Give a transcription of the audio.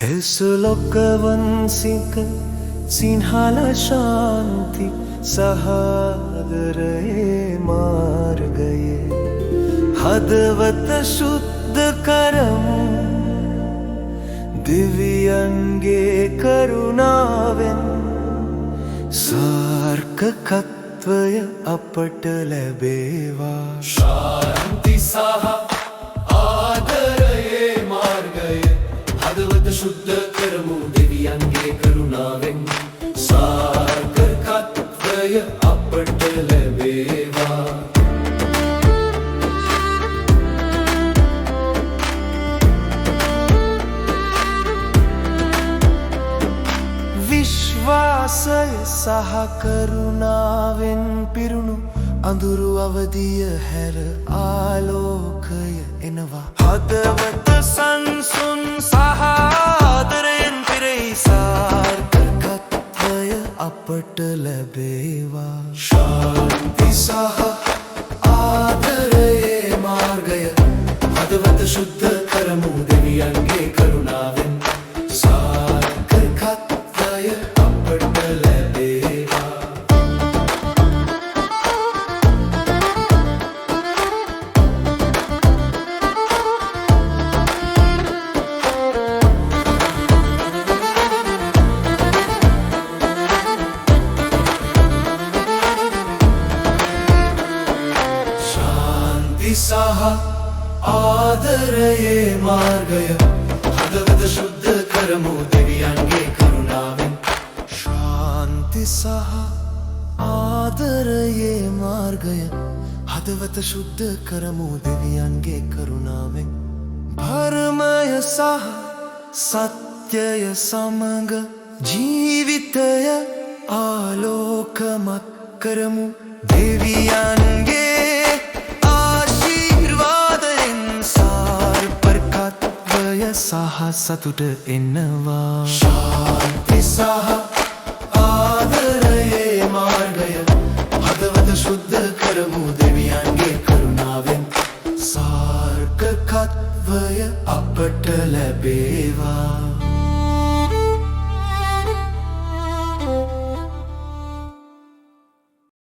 එසුලොක්කවන්සික සිංහල ශාන්ති සහාදරයේ මාර්ගයේ හදවත ශුද්ධ කරමු දෙවියන්ගේ කරුණාවෙන් සාර්ථකත්වය අපට ලැබේවා ශාන්ති සහ ආදරයේ මාර්ගය හදවත ශුද්ධ කරමු දෙවියන්ගේ කරුණාවෙන් සාර්ථකත්වය අපට ලැබේවා විශ්වාසය සහ කරුණාවෙන් පිරුණු අඳුරු අවදිය හැර ආලෝකය එනවා හදවත සංසුන් සහ ආදරයෙන් පිරෙයි සාර්ථකත්වය අපට ලැබේවා ශාන්ති සහ ආදරයේ මාර්ගය හදවත ශුද්ධ කරමු දෙවියන්ගේ කරුණාවෙන් සාර්ථකත්වය අපට ලැබේවා සහ ආදරයේ මාර්ගය හදවත ශුද්ධ කරමු දෙවියන්ගේ කරුණාවෙන් ශාන්ති සහ ආදරයේ මාර්ගය හදවත ශුද්ධ කරමු දෙවියන්ගේ කරුණාවෙන් ධර්මය සහ සත්‍යය සමග ජීවිතය ආලෝකමත් කරමු දෙවියන්ගේ සහ සතුට එනවා ශාන්ති සහ ආදරයේ මාර්ගය හදවත ශුද්ධ කරමු දෙවියන්ගේ කරුණාවෙන් සාර්ථකත්වය අපට ලැබේවා